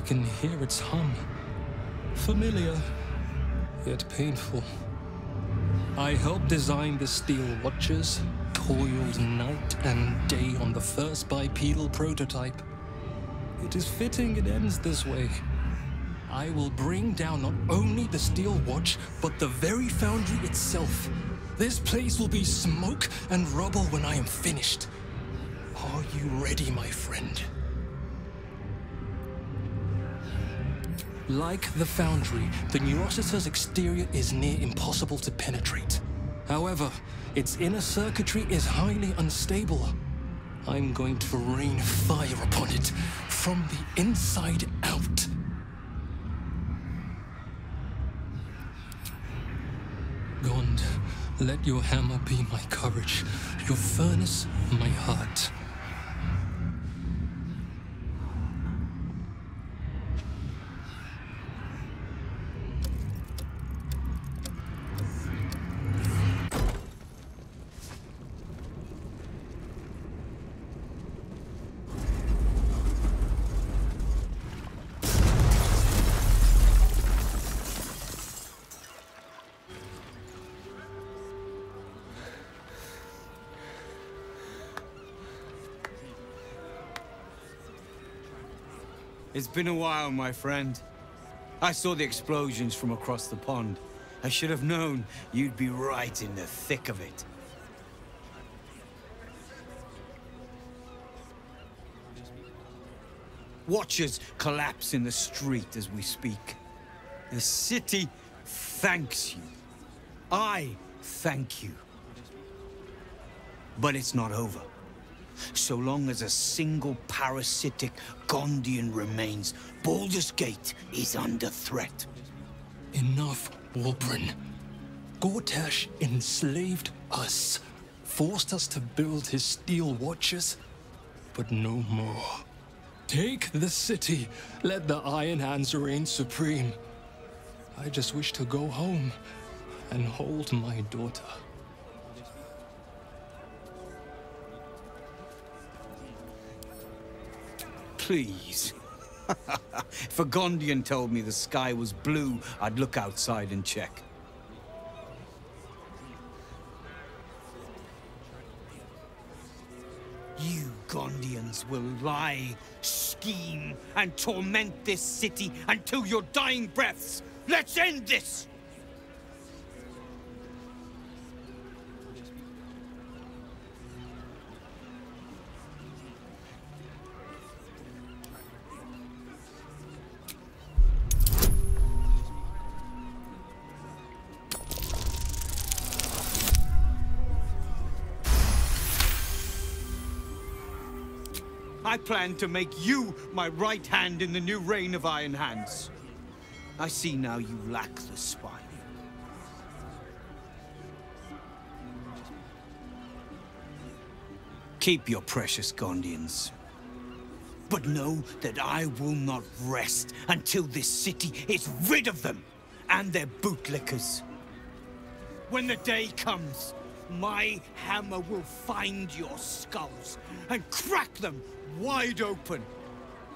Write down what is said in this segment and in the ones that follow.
can hear its hum. Familiar, yet painful. I helped design the steel watches, toiled night and day on the first bipedal prototype. It is fitting it ends this way. I will bring down not only the steel watch, but the very foundry itself. This place will be smoke and rubble when I am finished. Are you ready, my friend? Like the foundry, the Neurocitor's exterior is near impossible to penetrate. However, its inner circuitry is highly unstable. I'm going to rain fire upon it from the inside out. Gond, let your hammer be my courage, your furnace my heart. It's been a while, my friend. I saw the explosions from across the pond. I should have known you'd be right in the thick of it. Watchers collapse in the street as we speak. The city thanks you. I thank you. But it's not over. So long as a single parasitic Gondian remains, Baldur's Gate is under threat. Enough, Wulbren. Gortash enslaved us, forced us to build his steel watches, but no more. Take the city, let the Iron Hands reign supreme. I just wish to go home and hold my daughter. Please. If a Gondian told me the sky was blue, I'd look outside and check. You Gondians will lie, scheme, and torment this city until your dying breaths. Let's end this! I plan to make you my right hand in the new reign of Iron Hands. I see now you lack the spine. Keep your precious Gondians. But know that I will not rest until this city is rid of them and their bootlickers. When the day comes, my hammer will find your skulls and crack them wide open.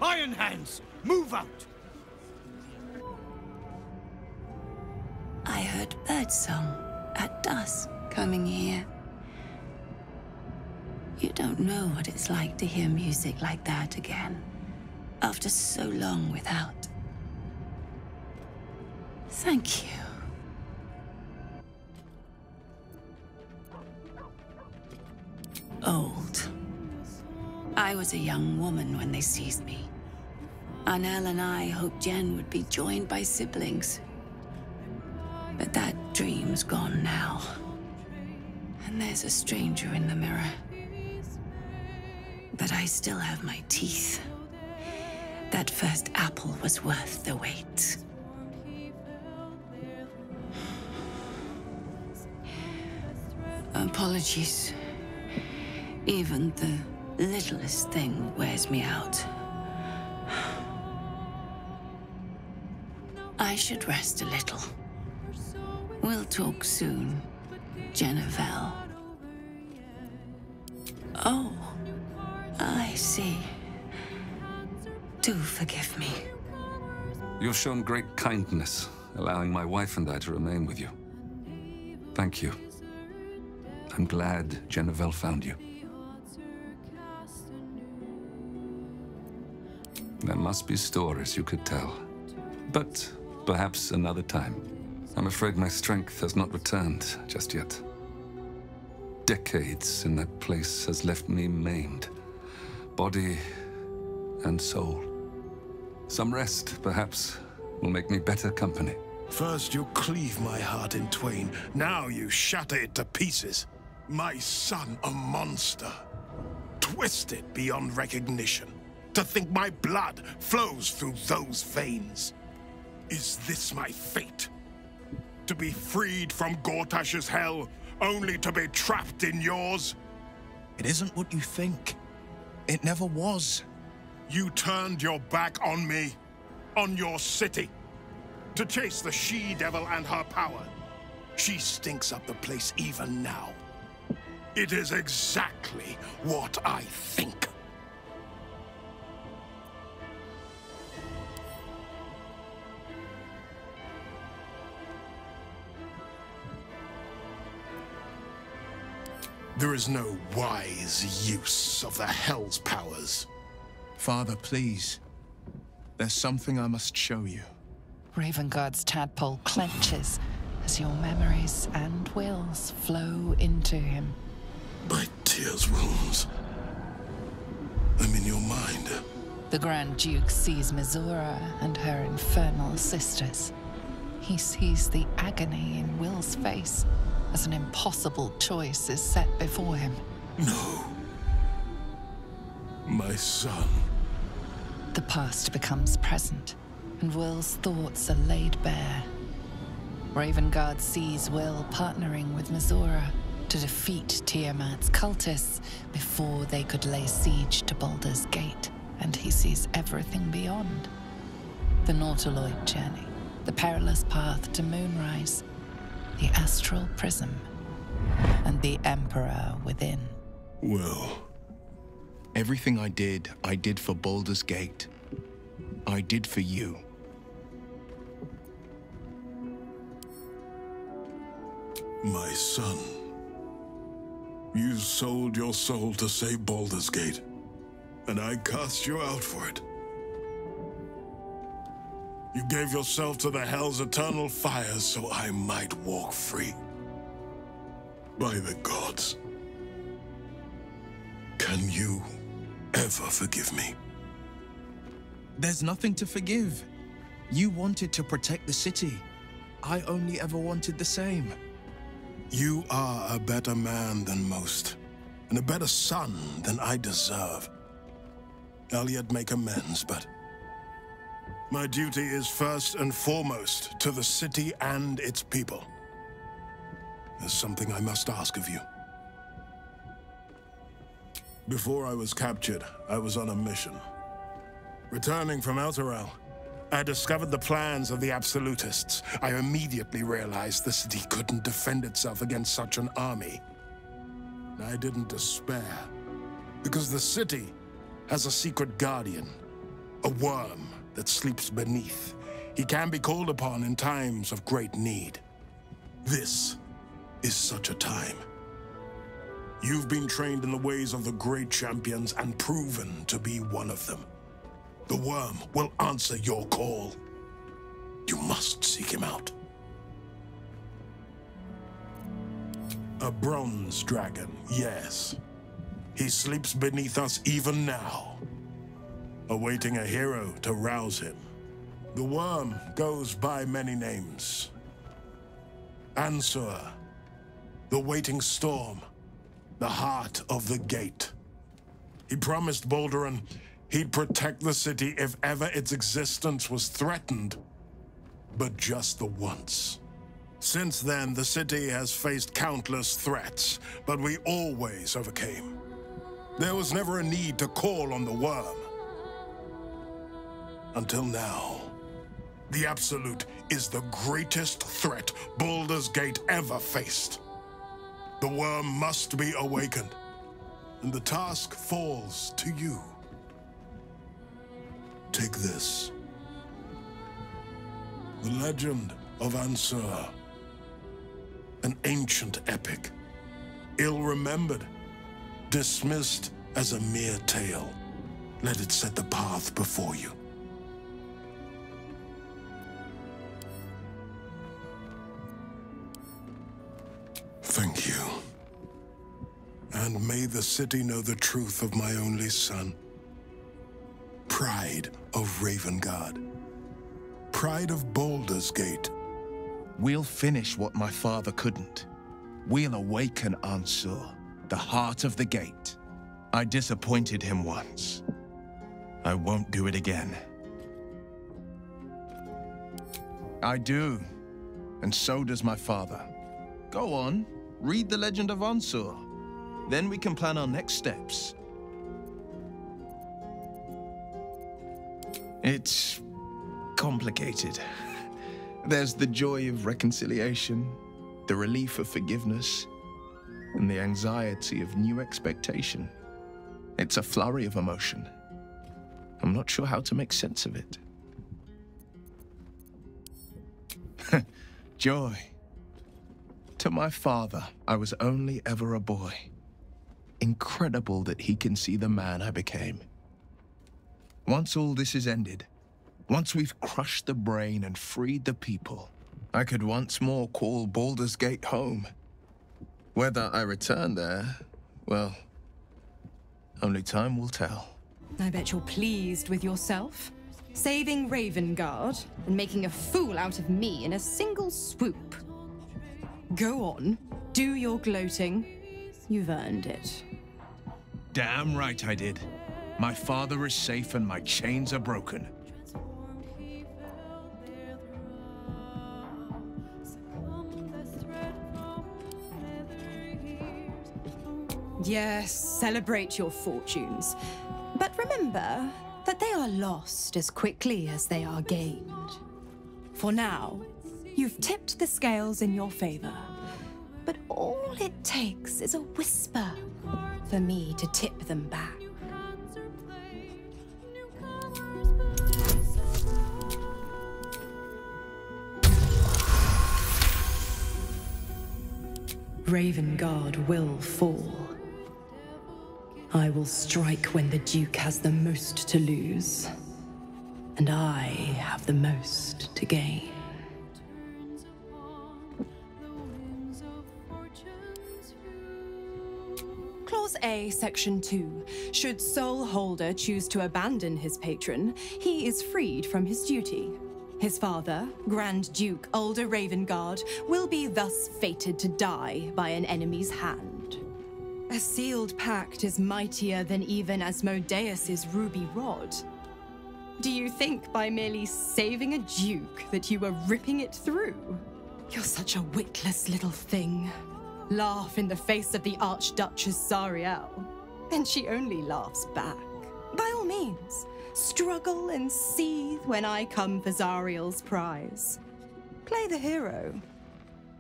Iron Hands, move out! I heard birdsong at dusk coming here. You don't know what it's like to hear music like that again, after so long without. Thank you. Old. I was a young woman when they seized me. Arnel and I hoped Jen would be joined by siblings. But that dream's gone now. And there's a stranger in the mirror. But I still have my teeth. That first apple was worth the wait. Apologies. Even the littlest thing wears me out. I should rest a little. We'll talk soon, Jennifer. Oh, I see. Do forgive me. You've shown great kindness, allowing my wife and I to remain with you. Thank you. I'm glad Jennivel found you. There must be stories you could tell. But perhaps another time. I'm afraid my strength has not returned just yet. Decades in that place has left me maimed. Body and soul. Some rest, perhaps, will make me better company. First you cleave my heart in twain, now you shatter it to pieces. My son, a monster. Twisted beyond recognition. To think my blood flows through those veins. Is this my fate? To be freed from Gortash's hell, only to be trapped in yours? It isn't what you think. It never was. You turned your back on me, on your city, to chase the she-devil and her power. She stinks up the place even now. It is exactly what I think. There is no wise use of the Hell's powers. Father, please. There's something I must show you. Ravenguard's tadpole clenches as your memories and wills flow into him. My tears wounds. I'm in your mind. The Grand Duke sees Mizora and her infernal sisters. He sees the agony in Wyll's face as an impossible choice is set before him. No. My son. The past becomes present, and Wyll's thoughts are laid bare. Ravenguard sees Wyll partnering with Mizora to defeat Tiamat's cultists before they could lay siege to Baldur's Gate, and he sees everything beyond. The Nautiloid journey, the perilous path to Moonrise, the astral prism, and the Emperor within. Wyll. Everything I did for Baldur's Gate. I did for you. My son. You sold your soul to save Baldur's Gate, and I cast you out for it. You gave yourself to the Hell's eternal fires so I might walk free. By the gods. Can you ever forgive me? There's nothing to forgive. You wanted to protect the city. I only ever wanted the same. You are a better man than most, and a better son than I deserve. I'll yet make amends, but my duty is first and foremost to the city and its people. There's something I must ask of you. Before I was captured, I was on a mission. Returning from Elturel, I discovered the plans of the Absolutists. I immediately realized the city couldn't defend itself against such an army. I didn't despair, because the city has a secret guardian, a worm that sleeps beneath. He can be called upon in times of great need. This is such a time. You've been trained in the ways of the great champions and proven to be one of them. The worm will answer your call. You must seek him out. A bronze dragon, yes. He sleeps beneath us even now, awaiting a hero to rouse him. The worm goes by many names. Ansur, the waiting storm, the heart of the gate. He promised Balduran he'd protect the city if ever its existence was threatened, but just the once. Since then, the city has faced countless threats, but we always overcame. There was never a need to call on the worm. Until now. The Absolute is the greatest threat Baldur's Gate ever faced. The worm must be awakened, and the task falls to you. Take this. The legend of Ansur. An ancient epic. Ill-remembered. Dismissed as a mere tale. Let it set the path before you. Thank you. And may the city know the truth of my only son. Pride of Ravengard. Pride of Baldur's Gate. We'll finish what my father couldn't. We'll awaken Ansur, the heart of the gate. I disappointed him once. I won't do it again. I do, and so does my father. Go on, read the legend of Ansur. Then we can plan our next steps. It's complicated. There's the joy of reconciliation, the relief of forgiveness, and the anxiety of new expectation. It's a flurry of emotion. I'm not sure how to make sense of it. Joy. To my father, I was only ever a boy. Incredible that he can see the man I became. Once all this is ended, once we've crushed the brain and freed the people, I could once more call Baldur's Gate home. Whether I return there, well, only time will tell. I bet you're pleased with yourself. Saving Ravengard and making a fool out of me in a single swoop. Go on, do your gloating. You've earned it. Damn right I did. My father is safe and my chains are broken. Yes, celebrate your fortunes. But remember that they are lost as quickly as they are gained. For now, you've tipped the scales in your favor. But all it takes is a whisper for me to tip them back. Ravengard will fall. I will strike when the Duke has the most to lose, and I have the most to gain. Clause A, Section 2. Should Soul Holder choose to abandon his patron, he is freed from his duty. His father, Grand Duke Ulder Ravengard, will be thus fated to die by an enemy's hand. A sealed pact is mightier than even Asmodeus's ruby rod. Do you think by merely saving a duke that you were ripping it through? You're such a witless little thing. Laugh in the face of the Archduchess Zariel, and she only laughs back. By all means, struggle and seethe when I come for Zariel's prize. Play the hero.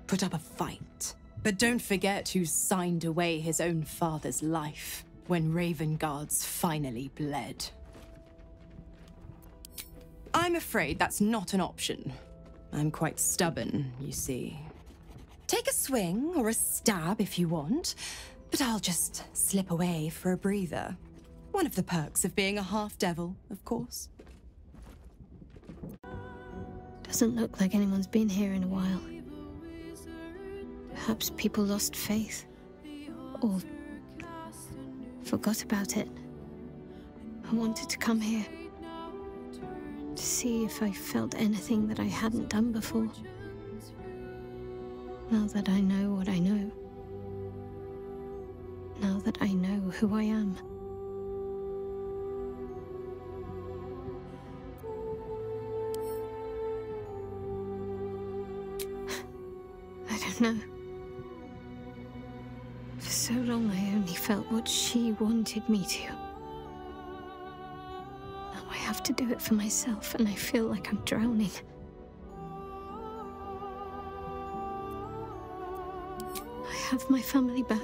Put up a fight. But don't forget who signed away his own father's life when Ravengard's finally bled. I'm afraid that's not an option. I'm quite stubborn, you see. Take a swing or a stab if you want, but I'll just slip away for a breather. One of the perks of being a half-devil, of course. Doesn't look like anyone's been here in a while. Perhaps people lost faith, or forgot about it. I wanted to come here to see if I felt anything that I hadn't done before. Now that I know what I know, now that I know who I am. I don't know. For so long I only felt what she wanted me to. Now I have to do it for myself, and I feel like I'm drowning. I have my family back.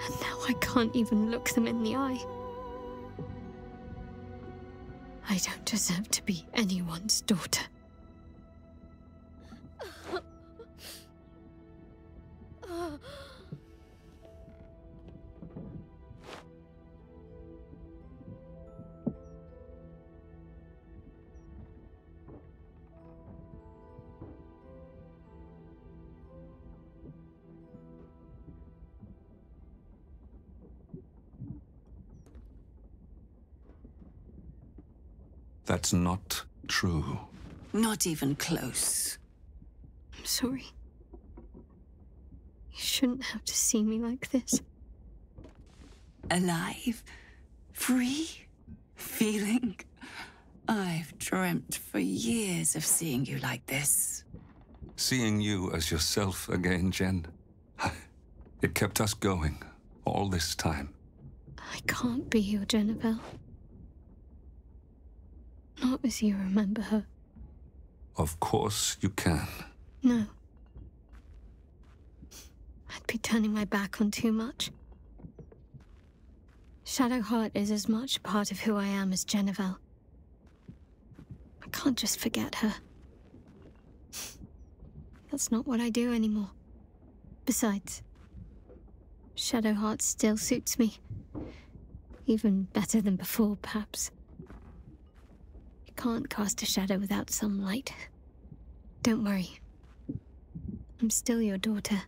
And now I can't even look them in the eye. I don't deserve to be anyone's daughter. That's not true. Not even close. I'm sorry. You shouldn't have to see me like this. Alive? Free? Feeling? I've dreamt for years of seeing you like this. Seeing you as yourself again, Jen. It kept us going all this time. I can't be your Jennifer. Not as you remember her. Of course you can. No. I'd be turning my back on too much. Shadowheart is as much a part of who I am as Jennifer. I can't just forget her. That's not what I do anymore. Besides, Shadowheart still suits me. Even better than before, perhaps. You can't cast a shadow without some light. Don't worry. I'm still your daughter.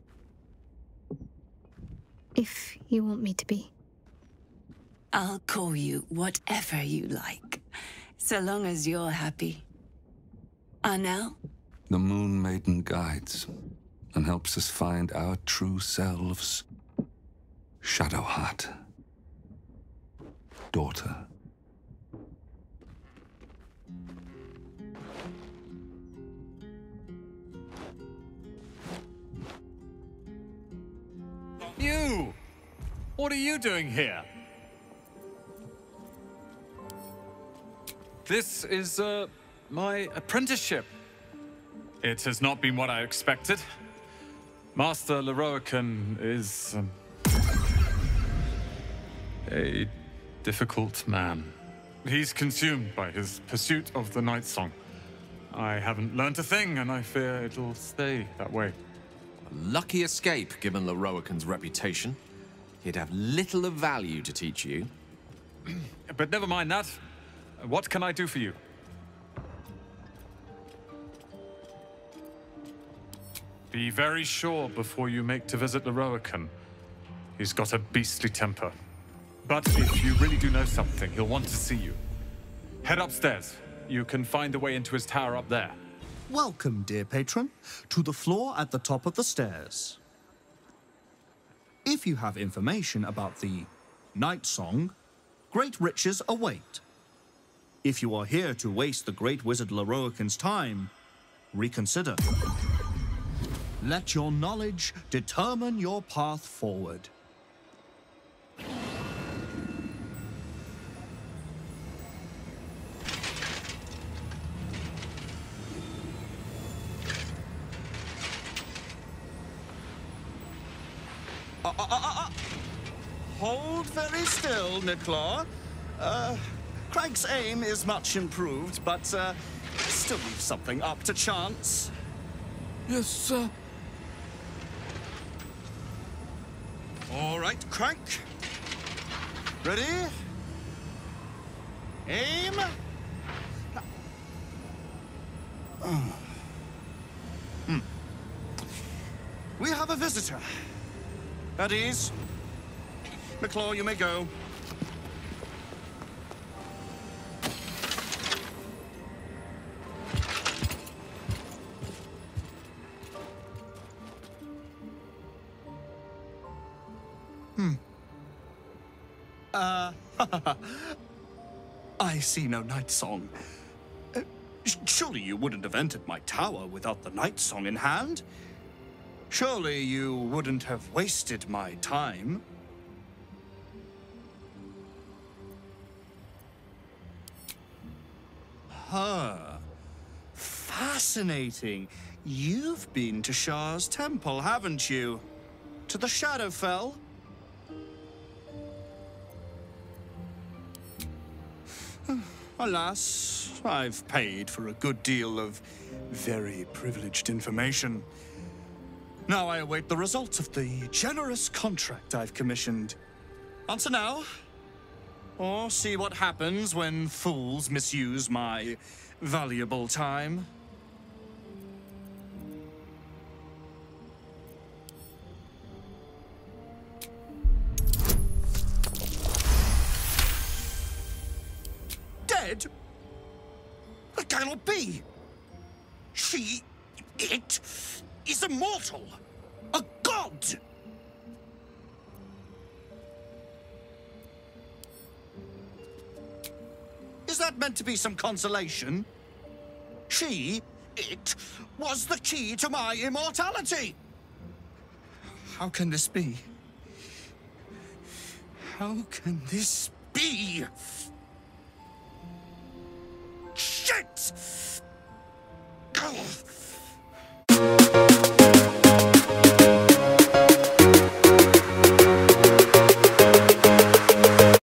If you want me to be. I'll call you whatever you like, so long as you're happy. Arnell? The Moon Maiden guides and helps us find our true selves. Shadowheart. Daughter. You! What are you doing here? This is, my apprenticeship. It has not been what I expected. Master Leroican is, a difficult man. He's consumed by his pursuit of the Night Song. I haven't learned a thing, and I fear it'll stay that way. A lucky escape, given Leroican's reputation. He'd have little of value to teach you. But never mind that. What can I do for you? Be very sure before you make to visit Leroican. He's got a beastly temper. But if you really do know something, he'll want to see you. Head upstairs. You can find the way into his tower up there. Welcome, dear patron, to the floor at the top of the stairs. If you have information about the Night Song, great riches await. If you are here to waste the great wizard Leroican's time, reconsider. Let your knowledge determine your path forward. Hold very still, Niclaw. Craig's aim is much improved, but still leaves something up to chance. Yes, sir. All right, Craig. Ready? Aim. We have a visitor. At ease. Niclaw, you may go. I see no Night Song. Surely you wouldn't have entered my tower without the Night Song in hand? Surely you wouldn't have wasted my time? Fascinating. You've been to Shah's temple, haven't you? To the Shadowfell? Alas, I've paid for a good deal of very privileged information. Now I await the results of the generous contract I've commissioned. Answer now, or see what happens when fools misuse my valuable time. Dead? That cannot be. It is immortal. A god. Is that meant to be some consolation? It was the key to my immortality. How can this be? How can this be? Shit! Ugh.